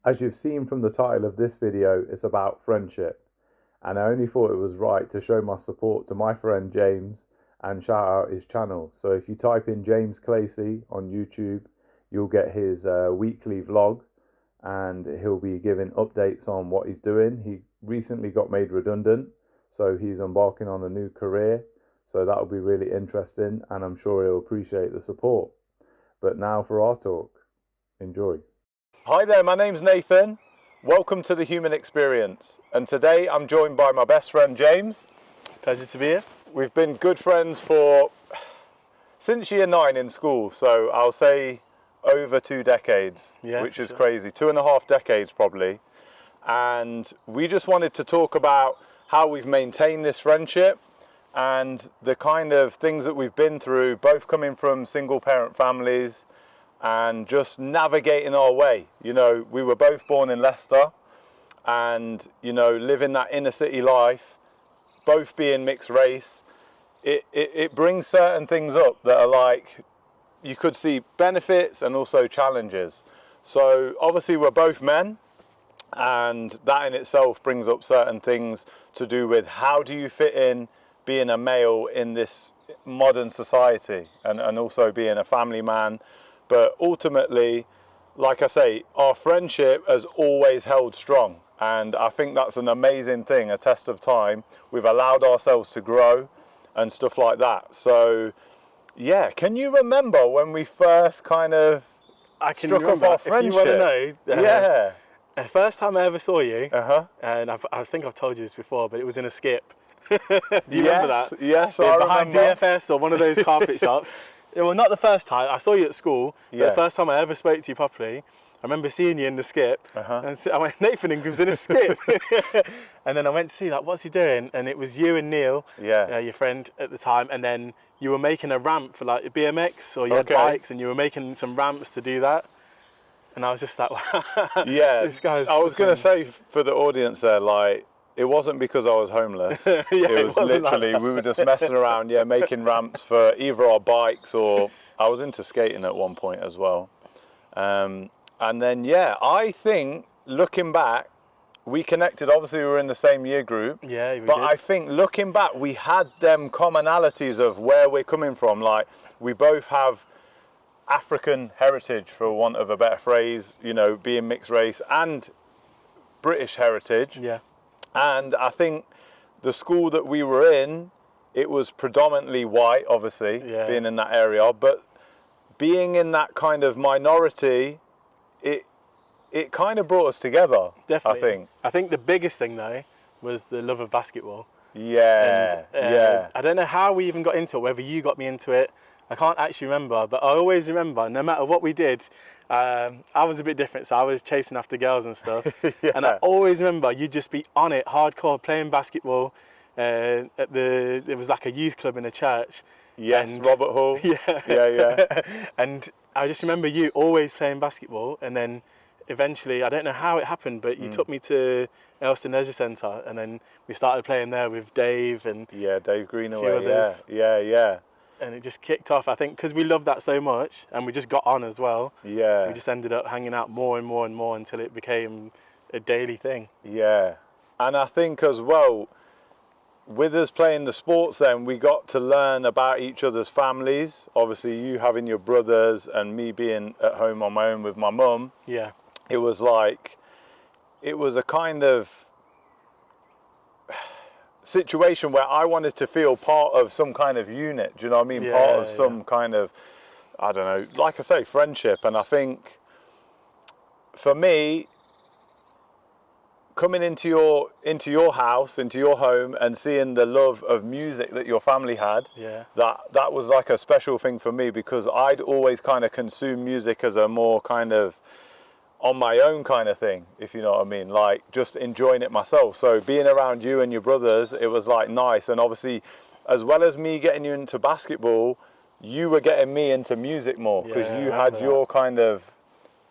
As you've seen from the title of this video, it's about friendship, and I only thought it was right to show my support to my friend James and shout out his channel. So if you type in James Clacy on YouTube, you'll get his weekly vlog, and he'll be giving updates on what he's doing. He recently got made redundant, so he's embarking on a new career. So that'll be really interesting, and I'm sure he'll appreciate the support. But now for our talk. Enjoy. Hi there, my name's Nathan. Welcome to the Human Experience. And today I'm joined by my best friend James. Pleasure to be here. We've been good friends since year 9 in school, so I'll say over 2 decades, which is crazy. 2.5 decades probably. And we just wanted to talk about how we've maintained this friendship and the kind of things that we've been through, both coming from single parent families and just navigating our way. You know, we were both born in Leicester and, you know, living that inner city life, both being mixed race, it brings certain things up that are like, you could see benefits and also challenges. So obviously we're both men, and that in itself brings up certain things to do with how do you fit in being a male in this modern society, and also being a family man. But ultimately, like I say, our friendship has always held strong, and I think that's an amazing thing, a test of time. We've allowed ourselves to grow and stuff like that. So yeah, can you remember when we first kind of struck up our friendship? If you want to know, yeah. The first time I ever saw you, and I think I've told you this before, but it was in a skip. Do you remember that? Yes, yeah, I behind remember. DFS or one of those carpet shops. Well, not the first time. I saw you at school, but Yeah. the first time I ever spoke to you properly, I remember seeing you in the skip, and I went, Nathan Ingram's in a skip. And then I went to see, like, what's he doing? And it was you and Neil, your friend at the time, and then you were making a ramp for like BMX, or you had bikes, and you were making some ramps to do that. And I was just like, wow, yeah, this guy's... I was going to say for the audience there, like, it wasn't because I was homeless. It was literally, we were just messing around, making ramps for either our bikes, or I was into skating at one point as well. And then, I think looking back, we connected. Obviously, we were in the same year group. Yeah, we but did. I think looking back, we had them commonalities of where we're coming from. Like, we both have African heritage, for want of a better phrase, you know, being mixed race, and British heritage. Yeah. And I think the school that we were in, it was predominantly white, obviously, being in that area. But being in that kind of minority, it kind of brought us together. Definitely. I think the biggest thing, though, was the love of basketball. Yeah, I don't know how we even got into it, whether you got me into it. I can't actually remember, but I always remember, no matter what we did, I was a bit different, so I was chasing after girls and stuff. And I always remember you'd just be on it, hardcore, playing basketball. There was like a youth club in a church. Yes, and Robert Hall. Yeah. And I just remember you always playing basketball, and then eventually, I don't know how it happened, but you took me to Leicester Leisure Centre, and then we started playing there with Dave and Dave Greenaway. a few others. Yeah. And it just kicked off, I think, because we loved that so much, and we just got on as well. Yeah. We just ended up hanging out more and more and more until it became a daily thing. Yeah. And I think as well, with us playing the sports then, we got to learn about each other's families. Obviously, you having your brothers and me being at home on my own with my mum. Yeah. It was like, it was a kind of situation where I wanted to feel part of some kind of unit, do you know what I mean? Part of some kind of, I don't know, like I say, friendship. And I think for me, coming into your house, into your home, and seeing the love of music that your family had, that was like a special thing for me, because I'd always kind of consumed music as a more kind of on my own kind of thing, if you know what I mean, like just enjoying it myself. So being around you and your brothers, it was like nice. And obviously, as well as me getting you into basketball, you were getting me into music more, because you had your kind of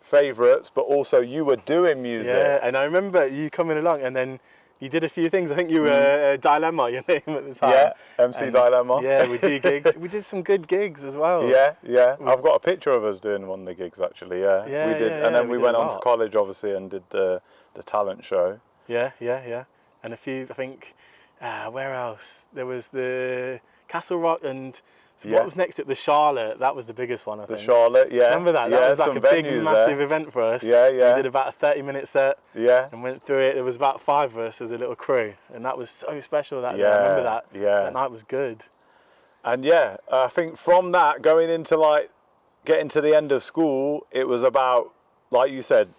favourites, but also you were doing music. Yeah, and I remember you coming along, and then You did a few things. I think you were Dilemma, your name at the time. Yeah, MC Dilemma. Yeah, we do gigs. We did some good gigs as well. Yeah. I've got a picture of us doing one of the gigs actually. Yeah, we did, and then we went on to college obviously and did the talent show. Yeah. And a few, I think, where else? There was the Castle Rock and what was next to it? The Charlotte. That was the biggest one, I think. The Charlotte, yeah. Remember that? That was like a big, massive event for us. Yeah. We did about a 30-minute set. Yeah. And went through it. There was about 5 of us as a little crew, and that was so special that day. I remember that. Yeah. That night was good. And I think from that going into like getting to the end of school, it was about, like you said,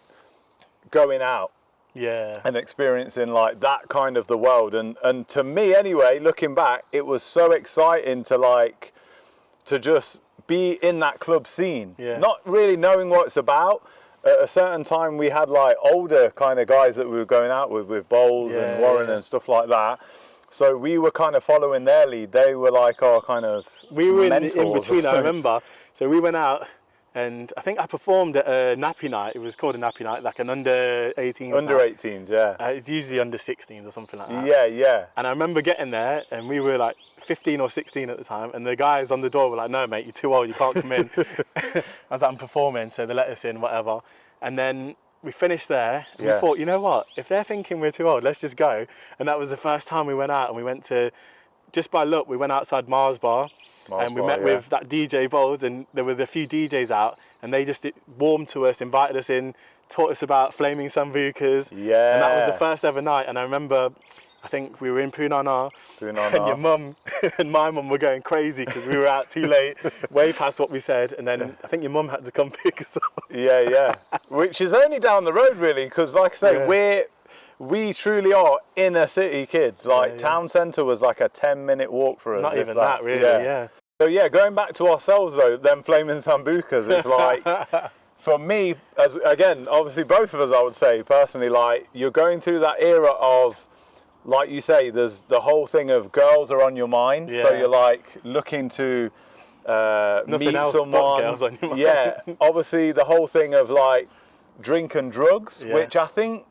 going out. Yeah. And experiencing like that kind of the world. And to me anyway, looking back, it was so exciting to just be in that club scene. Yeah. Not really knowing what it's about. At a certain time we had like older kind of guys that we were going out with Bowles and Warren and stuff like that. So we were kind of following their lead. They were like our kind of we were mentors in between, I remember. So we went out. And I think I performed at a nappy night. It was called a nappy night, like an under 18s. Under 18s, yeah. It's usually under 16s or something like that. Yeah. And I remember getting there, and we were like 15 or 16 at the time, and the guys on the door were like, "No, mate, you're too old. You can't come in." I was like, "I'm performing," so they let us in, whatever. And then we finished there, and we thought, you know what? If they're thinking we're too old, let's just go. And that was the first time we went out, and we went to, just by luck, we went outside Mars Bar. And we met with that DJ Bowles, and there were a few DJs out, and they just warmed to us, invited us in, taught us about flaming sambucas. Yeah. And that was the first ever night. And I remember, I think we were in Punana, and your mum and my mum were going crazy because we were out too late, way past what we said. And then I think your mum had to come pick us up. Yeah. Which is only down the road, really, because like I say, we truly are inner city kids. Like town centre was like a 10-minute walk for us. Not even that, really. Yeah. So going back to ourselves though, them flaming sambucas, it's like for me, as again, obviously both of us, I would say personally, like you're going through that era of, like you say, there's the whole thing of girls are on your mind. Yeah. So you're like looking to meet someone. Girls on your mind. Yeah. Obviously the whole thing of like drink and drugs, which I think,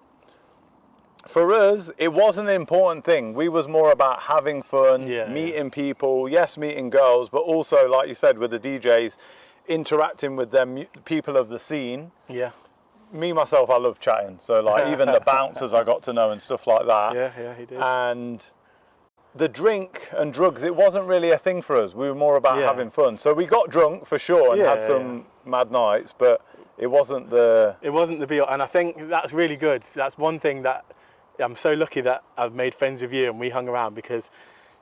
for us, it wasn't an important thing. We was more about having fun, meeting people, meeting girls, but also, like you said, with the DJs, interacting with them, people of the scene. Yeah. Me, myself, I love chatting. So, like, even the bouncers I got to know and stuff like that. Yeah, he did. And the drink and drugs, it wasn't really a thing for us. We were more about having fun. So we got drunk, for sure, and had some mad nights, but it wasn't the... It wasn't the be-all. And I think that's really good. That's one thing that... I'm so lucky that I've made friends with you and we hung around, because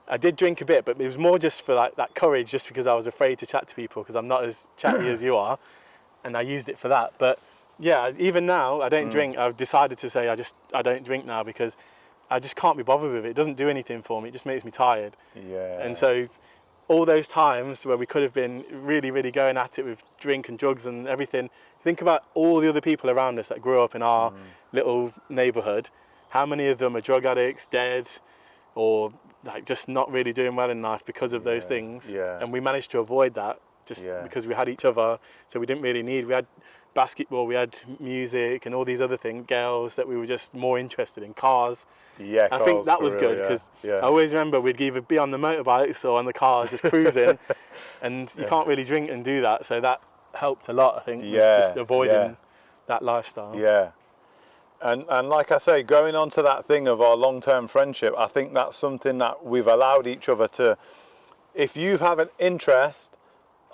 I did drink a bit, but it was more just for like that courage, just because I was afraid to chat to people because I'm not as chatty as you are, and I used it for that. But yeah, even now I don't drink. I've decided to say I don't drink now because I just can't be bothered with it. It doesn't do anything for me. It just makes me tired. Yeah. And so all those times where we could have been really, really going at it with drink and drugs and everything, think about all the other people around us that grew up in our little neighbourhood. How many of them are drug addicts, dead, or like just not really doing well in life because of those things? Yeah. And we managed to avoid that just because we had each other. So we didn't really need. We had basketball, we had music, and all these other things. Girls that we were just more interested in. Cars. Yeah. I think that was good because I always remember we'd either be on the motorbikes or on the cars, just cruising, and you can't really drink and do that. So that helped a lot, I think. Just avoiding that lifestyle. Yeah. And like I say, going on to that thing of our long-term friendship, I think that's something that we've allowed each other to, if you have an interest,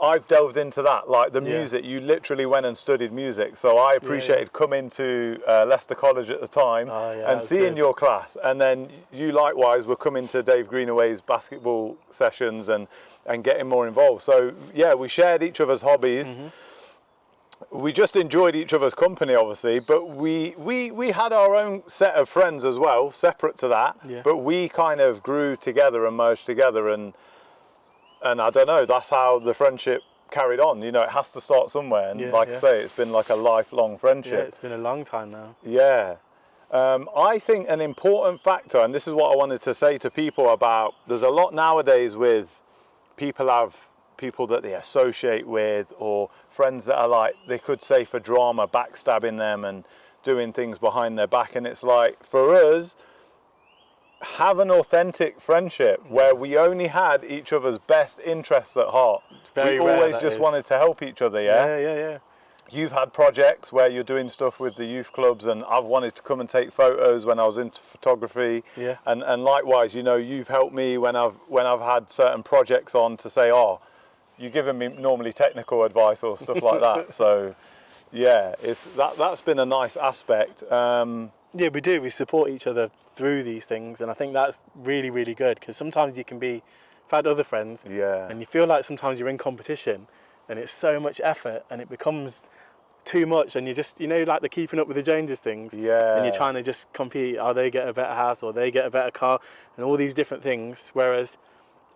I've delved into that, like the music, you literally went and studied music. So I appreciated coming to Leicester College at the time and seeing your class. And then you likewise were coming to Dave Greenaway's basketball sessions and getting more involved. So yeah, we shared each other's hobbies. We just enjoyed each other's company, obviously, but we had our own set of friends as well, separate to that. Yeah. But we kind of grew together and merged together, and I don't know, that's how the friendship carried on. You know, it has to start somewhere, and I say, it's been like a lifelong friendship. Yeah, it's been a long time now. Yeah. I think an important factor, and this is what I wanted to say to people about, there's a lot nowadays with people that they associate with, or friends that are like, they could say for drama, backstabbing them and doing things behind their back. And it's like, for us, have an authentic friendship where we only had each other's best interests at heart. Very we rare, always just wanted to help each other, yeah? Yeah. You've had projects where you're doing stuff with the youth clubs, and I've wanted to come and take photos when I was into photography. Yeah. And likewise, you know, you've helped me when I've had certain projects on to say, oh, you're giving me normally technical advice or stuff like that. So yeah, that's been a nice aspect. Yeah, we do. We support each other through these things, and I think that's really, really good, because sometimes you can be, I've had other friends, and you feel like sometimes you're in competition, and it's so much effort, and it becomes too much, and you just, you know, like the keeping up with the Joneses things, and you're trying to just compete. Oh, they get a better house, or they get a better car, and all these different things. Whereas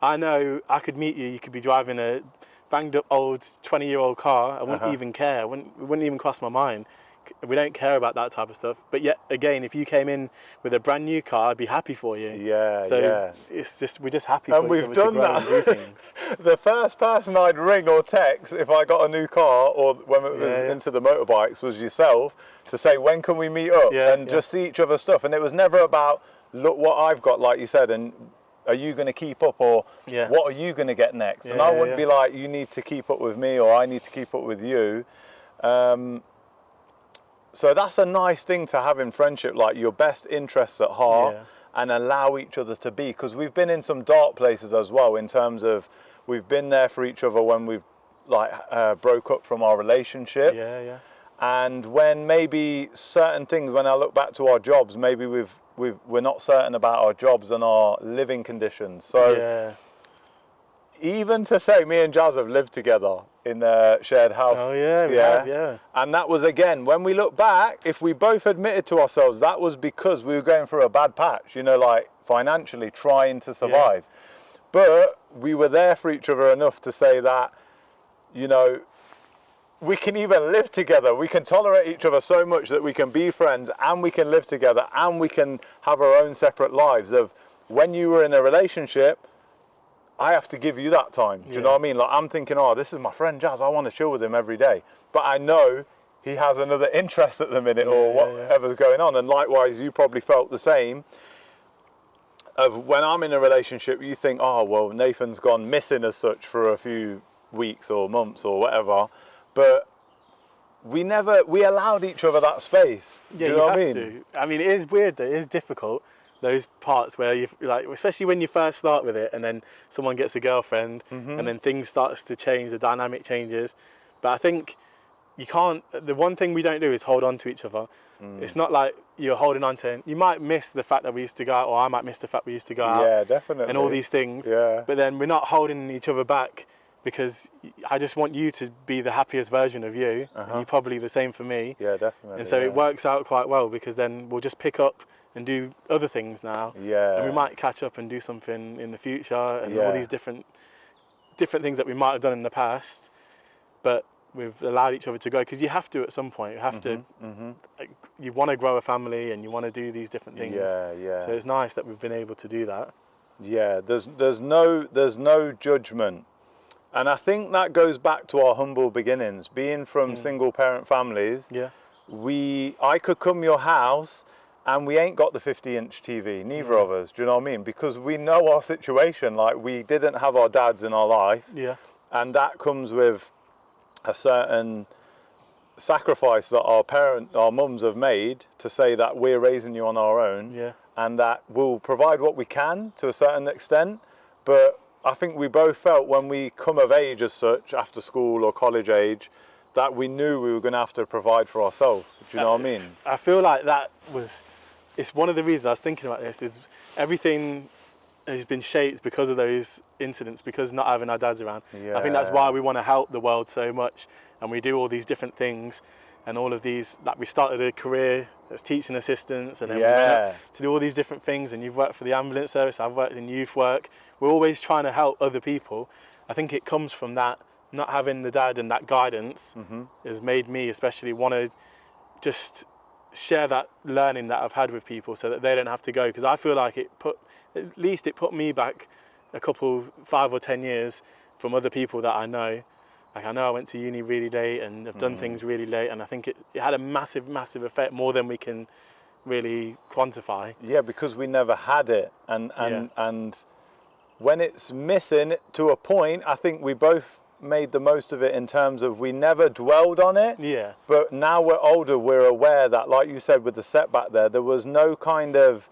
I know I could meet you. You could be driving a banged up old 20-year-old car. I wouldn't even care. It wouldn't even cross my mind. We don't care about that type of stuff. But yet again, if you came in with a brand new car, I'd be happy for you. It's just, we're just happy and for each we've other done to grow that. and do things. The first person I'd ring or text if I got a new car, or when it was into the motorbikes, was yourself, to say, when can we meet up and just see each other's stuff. And it was never about, look what I've got, like you said, and are you going to keep up, or what are you going to get next? And I wouldn't be like, you need to keep up with me, or I need to keep up with you. So that's a nice thing to have in friendship, like your best interests at heart, and allow each other to be. Because we've been in some dark places as well, in terms of we've been there for each other when we've broke up from our relationships. And when maybe certain things, when I look back to our jobs, maybe we're not certain about our jobs and our living conditions. So even to say, me and Jazz have lived together in a shared house. Oh yeah, we have. And that was, again, when we look back, if we both admitted to ourselves, that was because we were going through a bad patch, you know, like financially trying to survive. But we were there for each other enough to say that, you know, we can even live together. We can tolerate each other so much that we can be friends, and we can live together, and we can have our own separate lives. Of when you were in a relationship, I have to give you that time. Do you know what I mean? Like, I'm thinking, oh, this is my friend Jazz, I want to chill with him every day. But I know he has another interest at the minute, or whatever's going on. And likewise, you probably felt the same. Of when I'm in a relationship, you think, oh, well, Nathan's gone missing as such for a few weeks or months or whatever. But we allowed each other that space. Do you know what I mean? I mean, it is weird though, it is difficult. Those parts where you like, especially when you first start with it, and then someone gets a girlfriend, and then things starts to change, the dynamic changes. But I think you can't. The one thing we don't do is hold on to each other. It's not like you're holding on to. You might miss the fact that we used to go out, or I might miss the fact we used to go out. Yeah, definitely. And all these things. Yeah. But then we're not holding each other back, because I just want you to be the happiest version of you, and you're probably the same for me. Yeah, definitely. And so it works out quite well, because then we'll just pick up and do other things now. And we might catch up and do something in the future, and all these different things that we might have done in the past, but we've allowed each other to grow, because you have to at some point. You have to. Like, you want to grow a family, and you want to do these different things. So it's nice that we've been able to do that. Yeah, there's no judgment. And I think that goes back to our humble beginnings. Being from single parent families, I could come your house and we ain't got the 50-inch TV, neither of us, do you know what I mean? Because we know our situation, like we didn't have our dads in our life. And that comes with a certain sacrifice that our mums have made to say that we're raising you on our own, and that we'll provide what we can to a certain extent. But I think we both felt when we come of age as such, after school or college age, that we knew we were going to have to provide for ourselves. Do you know what I mean? I feel like it's one of the reasons I was thinking about this, is everything has been shaped because of those incidents, because not having our dads around. I think that's why we want to help the world so much, and we do all these different things, and all of these, like we started a career as teaching assistants, and then we went up to do all these different things, and you've worked for the ambulance service, I've worked in youth work. We're always trying to help other people. I think it comes from that, not having the dad and that guidance has made me especially want to just share that learning that I've had with people, so that they don't have to go, because I feel like it put me back a couple, 5 or 10 years from other people that I know. Like, I know I went to uni really late and have done things really late, and I think it had a massive effect, more than we can really quantify. Yeah, because we never had it, and when it's missing to a point, I think we both made the most of it in terms of we never dwelled on it. Yeah. But now we're older, we're aware that, like you said with the setback there was no kind of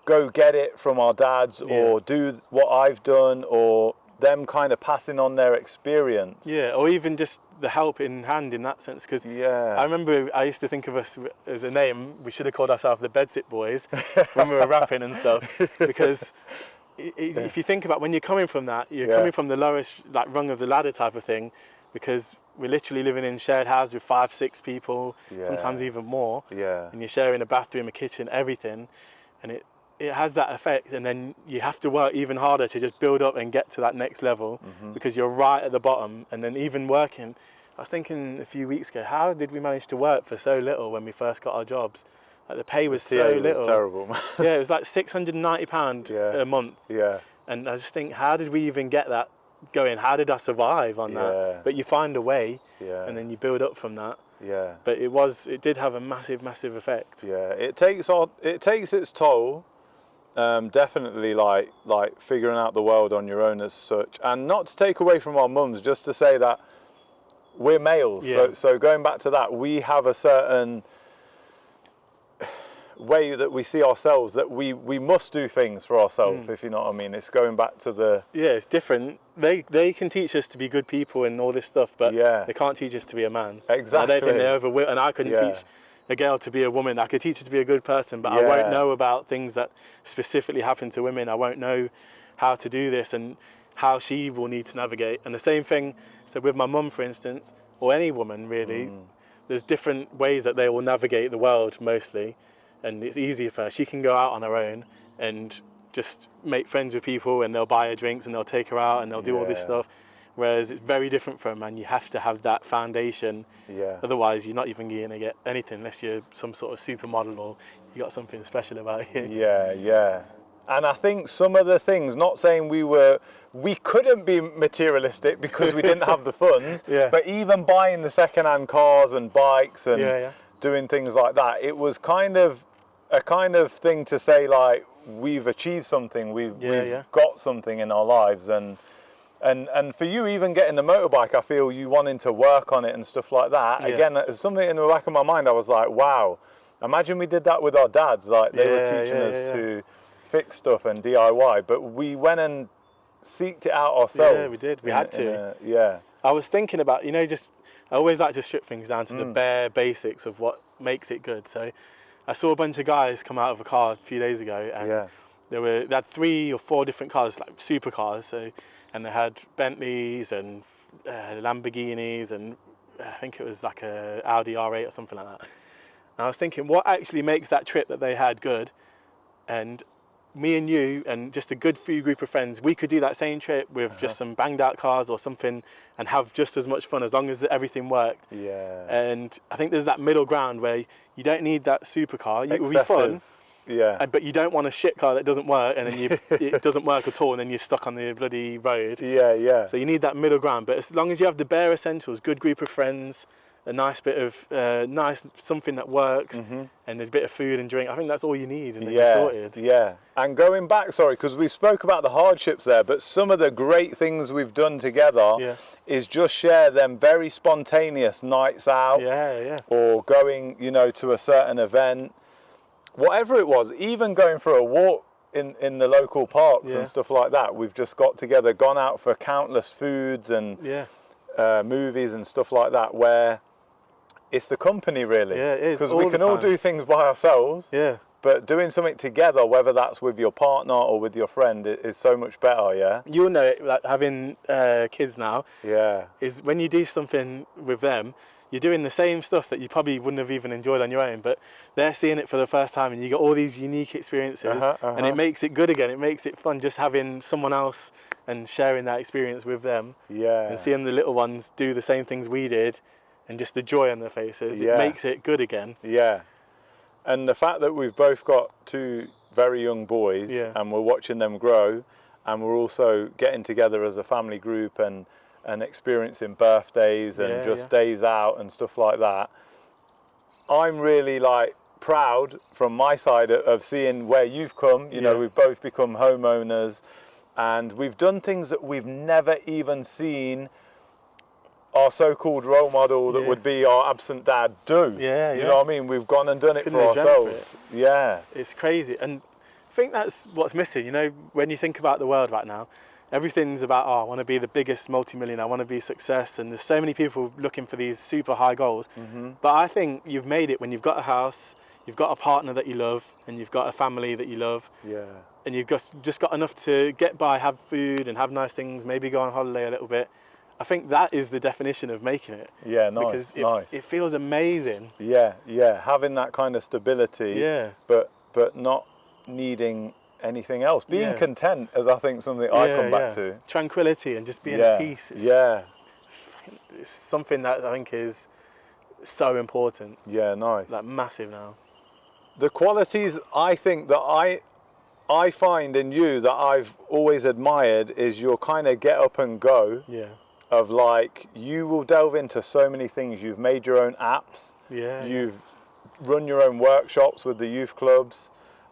go get it from our dads or do what I've done or them kind of passing on their experience. Yeah, or even just the help in hand in that sense. Because I remember I used to think of us as a name, we should have called ourselves the Bedsit Boys when we were rapping and stuff. Because if you think about when you're coming from that, you're coming from the lowest rung of the ladder type of thing, because we're literally living in shared houses with 5-6 people, sometimes even more. And you're sharing a bathroom, a kitchen, everything. And it has that effect, and then you have to work even harder to just build up and get to that next level, because you're right at the bottom. And then even working, I was thinking a few weeks ago, how did we manage to work for so little when we first got our jobs? Like the pay was so little. It was terrible. Yeah, it was like £690 a month. Yeah. And I just think, how did we even get that going? How did I survive on that? But you find a way, and then you build up from that. Yeah. But it did have a massive effect. Yeah. It takes its toll. Definitely like figuring out the world on your own as such, and not to take away from our mums, just to say that we're males. So going back to that, we have a certain way that we see ourselves, that we must do things for ourselves, if you know what I mean. It's going back to the it's different. They can teach us to be good people and all this stuff, but they can't teach us to be a man. Exactly. I don't think they ever will, and I couldn't teach a girl to be a woman. I could teach her to be a good person, but I won't know about things that specifically happen to women. I won't know how to do this and how she will need to navigate. And the same thing, so with my mum, for instance, or any woman really, there's different ways that they will navigate the world mostly, and it's easier for her. She can go out on her own and just make friends with people, and they'll buy her drinks and they'll take her out and they'll do all this stuff. Whereas it's very different for a man. You have to have that foundation. Otherwise, you're not even going to get anything unless you're some sort of supermodel or you got something special about you. Yeah. And I think some of the things, not saying we couldn't be materialistic because we didn't have the funds, but even buying the second-hand cars and bikes and doing things like that, it was kind of a thing to say, like, we've achieved something, we've got something in our lives. And for you, even getting the motorbike, I feel you wanting to work on it and stuff like that. Again, there's something in the back of my mind. I was like, wow, imagine we did that with our dads. Like they were teaching us to fix stuff and DIY, but we went and seeked it out ourselves. Yeah, we did. We had to. I was thinking about, I always like to strip things down to the bare basics of what makes it good. So I saw a bunch of guys come out of a car a few days ago, and they had 3 or 4 different cars, like supercars. And they had Bentleys and Lamborghinis, and I think it was like a Audi R8 or something like that. And I was thinking, what actually makes that trip that they had good? And me and you and just a good few group of friends, we could do that same trip with just some banged out cars or something and have just as much fun as long as everything worked. And I think there's that middle ground where you don't need that supercar. It will be fun. But you don't want a shit car that doesn't work, and then it doesn't work at all, and then you're stuck on the bloody road. So you need that middle ground. But as long as you have the bare essentials, good group of friends, a nice bit of something that works, and a bit of food and drink, I think that's all you need, and then you're sorted. And going back, sorry, because we spoke about the hardships there, but some of the great things we've done together is just share them very spontaneous nights out, or going, to a certain event. Whatever it was, even going for a walk in the local parks and stuff like that, we've just got together, gone out for countless foods and movies and stuff like that, where it's the company really. Because we can all do things by ourselves, but doing something together, whether that's with your partner or with your friend, is so much better. You'll know it, like having kids now, is when you do something with them, you're doing the same stuff that you probably wouldn't have even enjoyed on your own, but they're seeing it for the first time, and you get all these unique experiences, and it makes it good again. It makes it fun just having someone else and sharing that experience with them, and seeing the little ones do the same things we did, and just the joy on their faces. It makes it good again. And the fact that we've both got 2 very young boys, and we're watching them grow, and we're also getting together as a family group and experiencing birthdays and days out and stuff like that. I'm really proud from my side of seeing where you've come. You know, we've both become homeowners, and we've done things that we've never even seen our so-called role model that would be our absent dad do. You know what I mean? We've gone and done it for ourselves. It's crazy, and I think that's what's missing. You know, when you think about the world right now, everything's about, oh, I want to be the biggest multi-millionaire, I want to be a success, and there's so many people looking for these super high goals. But I think you've made it when you've got a house, you've got a partner that you love, and you've got a family that you love, and you've just got enough to get by, have food and have nice things, maybe go on holiday a little bit. I think that is the definition of making it. Nice, because it feels amazing. Having that kind of stability, but not needing anything else. Being content is, I think, something I come back to. Tranquility and just being at peace. It's something that I think is so important. Nice. Like massive now. The qualities I think that I find in you that I've always admired is your kind of get up and go. Of like, you will delve into so many things. You've made your own apps. You've run your own workshops with the youth clubs,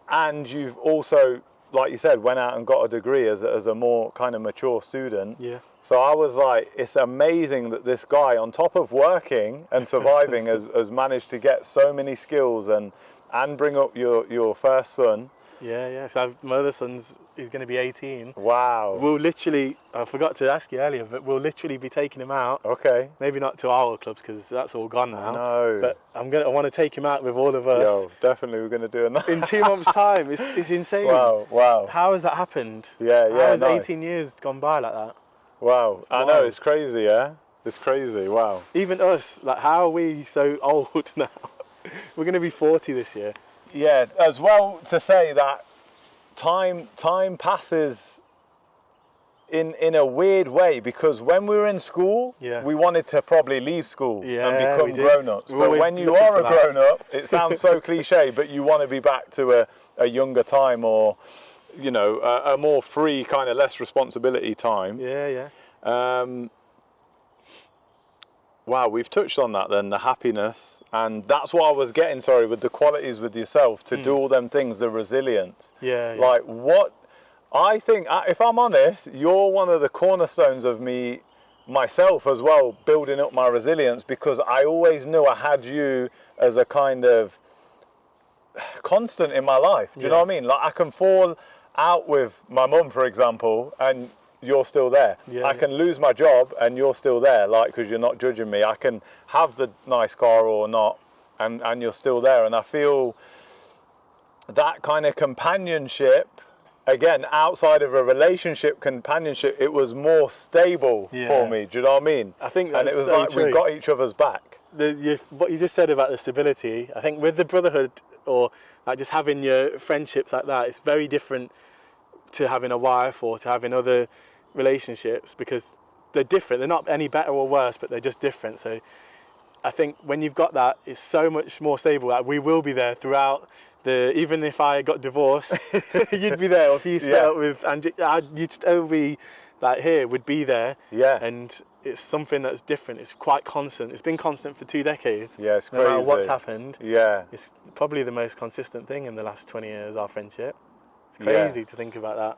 and you've also, like you said, went out and got a degree as a more kind of mature student. So I was like, it's amazing that this guy, on top of working and surviving, has managed to get so many skills and bring up your first son. So my other son's, he's going to be 18. Wow. We'll literally, I forgot to ask you earlier, but we'll literally be taking him out. Okay. Maybe not to our clubs because that's all gone now. No. But I want to take him out with all of us. Yo, definitely we're going to do it in 2 months' time. It's insane. Wow. How has that happened? How has 18 years gone by like that? Wow. I know, it's crazy, It's crazy, wow. Even us, like, how are we so old now? We're going to be 40 this year. As well to say that time passes in a weird way, because when we were in school, we wanted to probably leave school and become grown-ups. But when you are a grown-up, it sounds so cliche, but you want to be back to a younger time, or, you know, a more free, kind of less responsibility time. Wow, we've touched on that then, the happiness, and that's what I was getting, with the qualities with yourself, to do all them things, the resilience. Like, what, I think, if I'm honest, you're one of the cornerstones of myself as well, building up my resilience, because I always knew I had you as a kind of constant in my life. Do you know what I mean? Like, I can fall out with my mum, for example, and you're still there. I can lose my job and you're still there, like, because you're not judging me. I can have the nice car or not, and you're still there. And I feel that kind of companionship, again, outside of a relationship companionship, it was more stable for me. Do you know what I mean? I think that's and it was so like true. We got each other's back. What you just said about the stability, I think with the brotherhood, or like just having your friendships like that, it's very different to having a wife or to having other relationships, because they're different. They're not any better or worse, but they're just different. So I think when you've got that, it's so much more stable. Like, we will be there throughout even if I got divorced, you'd be there. Or if you split up with Angie, you'd still be like here, would be there. And it's something that's different. It's quite constant. It's been constant for 2 decades. It's crazy. No matter what's happened. It's probably the most consistent thing in the last 20 years, our friendship. It's crazy to think about that.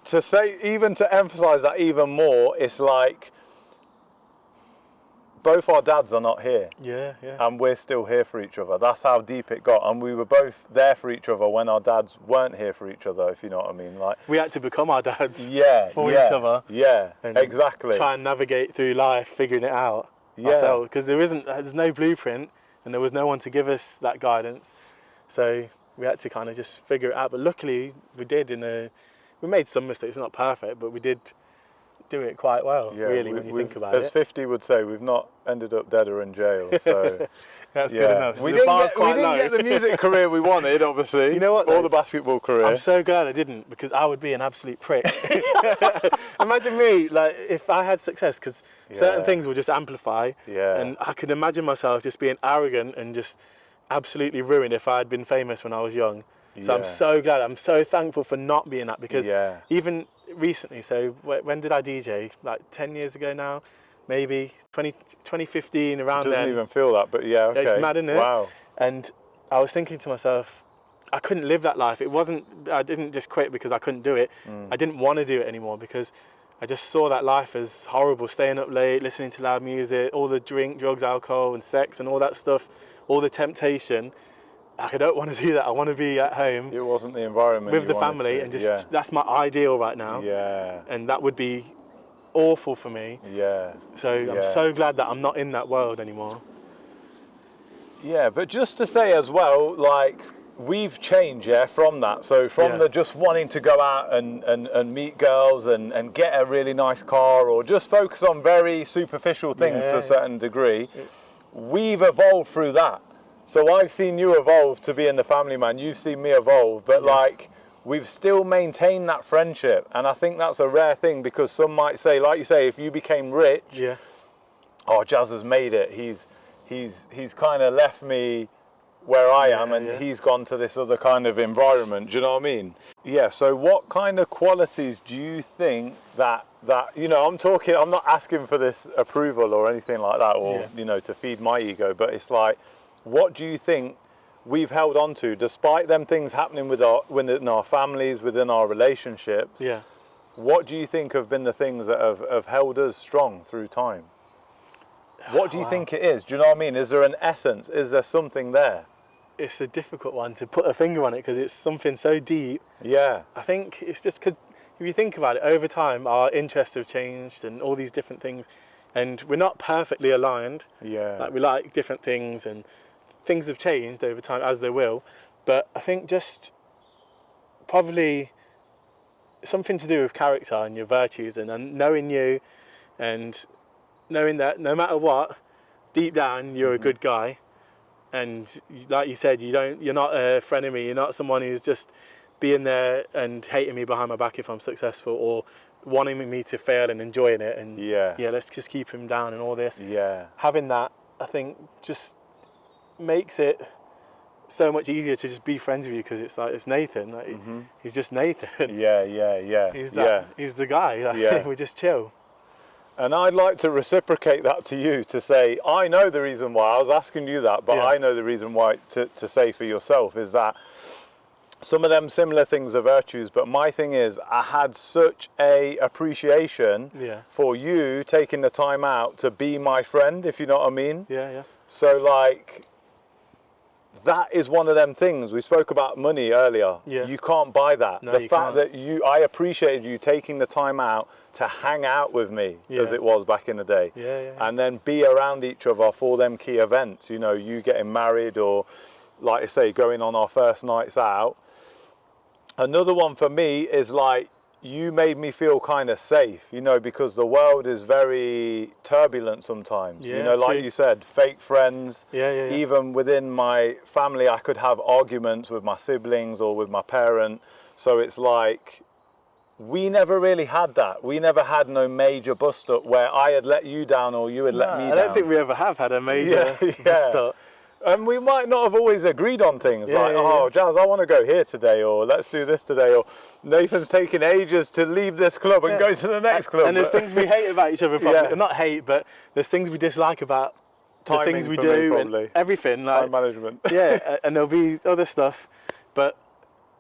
To say, even to emphasize that even more, it's like both our dads are not here. And we're still here for each other. That's how deep it got. And we were both there for each other when our dads weren't here for each other, if you know what I mean. Like, we had to become our dads for each other. And exactly. try and navigate through life, figuring it out ourselves. Because there's no blueprint, and there was no one to give us that guidance. So we had to kind of just figure it out. But luckily, we did. We made some mistakes. It's not perfect, but we did do it quite well, really, when you think about it. As 50 would say, we've not ended up dead or in jail. So that's good enough. So we didn't get the music career we wanted, obviously. You know what? Or the basketball career. I'm so glad I didn't, because I would be an absolute prick. Imagine me, like, if I had success, because certain things will just amplify. And I could imagine myself just being arrogant and just absolutely ruined if I had been famous when I was young. So I'm so glad. I'm so thankful for not being that, because even recently, so when did I DJ? Like 10 years ago now, maybe 2015, around then. It doesn't even feel that, but okay. It's mad, isn't it? Wow. And I was thinking to myself, I couldn't live that life. I didn't just quit because I couldn't do it. I didn't want to do it anymore because I just saw that life as horrible, staying up late, listening to loud music, all the drink, drugs, alcohol and sex and all that stuff, all the temptation. I don't want to do that. I want to be at home. It wasn't the environment with the family and just that's my ideal right now. Yeah. And that would be awful for me. Yeah. So I'm so glad that I'm not in that world anymore. Yeah, but just to say as well, like, we've changed, from that. So from the just wanting to go out and meet girls and get a really nice car or just focus on very superficial things to a certain degree, we've evolved through that. So I've seen you evolve to being the family man, you've seen me evolve, but like, we've still maintained that friendship. And I think that's a rare thing because some might say, like you say, if you became rich, oh, Jazz has made it. He's kind of left me where I am and he's gone to this other kind of environment. Do you know what I mean? Yeah, so what kind of qualities do you think that you know, I'm not asking for this approval or anything like that or, you know, to feed my ego, but it's like, what do you think we've held on to despite them things happening within our families, within our relationships? Yeah. What do you think have been the things that have held us strong through time? What do you think it is? Do you know what I mean? Is there an essence? Is there something there? It's a difficult one to put a finger on it because it's something so deep. Yeah. I think it's just because if you think about it, over time our interests have changed and all these different things, and we're not perfectly aligned. Yeah. Like, we like different things and things have changed over time, as they will. But I think just probably something to do with character and your virtues and knowing you and knowing that no matter what, deep down you're a good guy, and like you said, you're not a frenemy. You're not someone who's just being there and hating me behind my back if I'm successful or wanting me to fail and enjoying it. And let's just keep him down and all this. Yeah, having that, I think, just makes it so much easier to just be friends with you because it's like it's Nathan. Like, he's just Nathan. Yeah. He's the guy. Like, we just chill. And I'd like to reciprocate that to you, to say, I know the reason why, I was asking you that, but I know the reason why to say for yourself is that some of them similar things are virtues, but my thing is I had such a appreciation for you taking the time out to be my friend, if you know what I mean. Yeah. So like, that is one of them things. We spoke about money earlier. Yeah. You can't buy that. No, the fact that I appreciated you taking the time out to hang out with me, as it was back in the day. And then be around each other for them key events. You know, you getting married or, like I say, going on our first nights out. Another one for me is like, you made me feel kind of safe, you know, because the world is very turbulent sometimes. You know, like you said, fake friends. Even within my family, I could have arguments with my siblings or with my parent. So it's like, we never really had that. We never had no major bust up where I had let you down or you had let me down. I don't think we ever have had a major bust up. And we might not have always agreed on things Jazz, I want to go here today, or let's do this today, or Nathan's taking ages to leave this club and go to the next club. And there's things we hate about each other, probably. Not hate, but there's things we dislike about the things we do and everything. Like, time management. And there'll be other stuff, and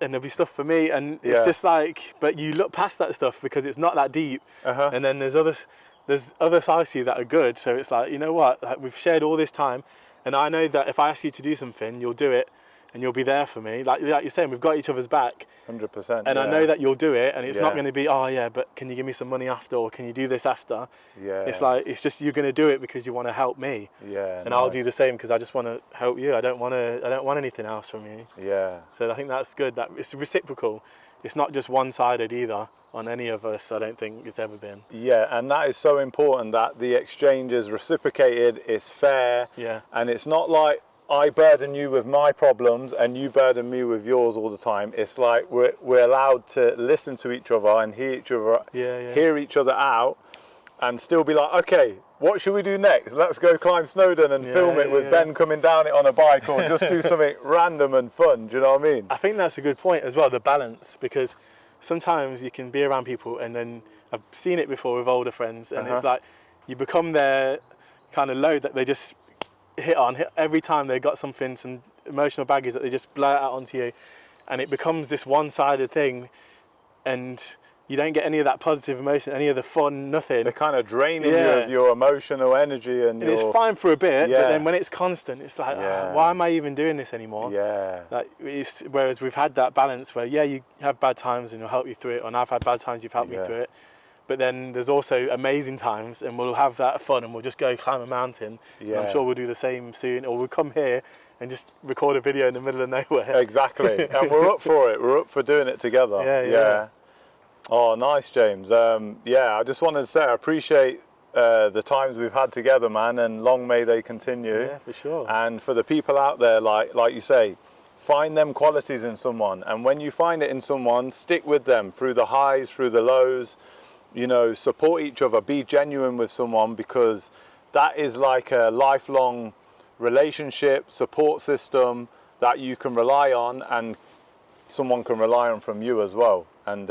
there'll be stuff for me, and it's just like, but you look past that stuff because it's not that deep, and then there's other sides to you that are good. So it's like, you know what, like, we've shared all this time. And I know that if I ask you to do something, you'll do it and you'll be there for me. Like you're saying, we've got each other's back. 100%. And I know that you'll do it, and it's not going to be, but can you give me some money after, or can you do this after? It's like, it's just, you're going to do it because you want to help me. And I'll do the same because I just want to help you. I don't want anything else from you. So I think that's good. That it's reciprocal. It's not just one-sided either on any of us. I don't think it's ever been. And that is so important, that the exchange is reciprocated, it's fair, and it's not like I burden you with my problems and you burden me with yours all the time. It's like we're allowed to listen to each other and hear each other out, and still be like, okay, what should we do next? Let's go climb Snowdon and film it with Ben coming down it on a bike, or just do something random and fun. Do you know what I mean? I think that's a good point as well, the balance, because sometimes you can be around people, and then I've seen it before with older friends, and it's like you become their kind of load that they just hit every time they got something, some emotional baggage that they just blurt out onto you, and it becomes this one-sided thing, and you don't get any of that positive emotion, any of the fun, nothing. They're kind of draining you of your emotional energy, and it's fine for a bit, but then when it's constant, it's like, why am I even doing this anymore? Like, whereas we've had that balance where, you have bad times and it'll help you through it, and I've had bad times, you've helped me through it. But then there's also amazing times, and we'll have that fun, and we'll just go climb a mountain. And I'm sure we'll do the same soon, or we'll come here and just record a video in the middle of nowhere. Exactly, and we're up for it. We're up for doing it together. Yeah. Oh, nice, James. I just wanted to say I appreciate the times we've had together, man, and long may they continue. Yeah, for sure. And for the people out there, like you say, find them qualities in someone, and when you find it in someone, stick with them through the highs, through the lows. You know, support each other, be genuine with someone, because that is like a lifelong relationship, support system that you can rely on, and someone can rely on from you as well. And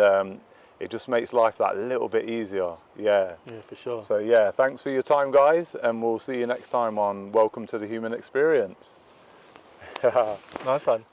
it just makes life that little bit easier. Yeah, for sure. So thanks for your time, guys, and we'll see you next time on Welcome to the Human Experience. Nice one.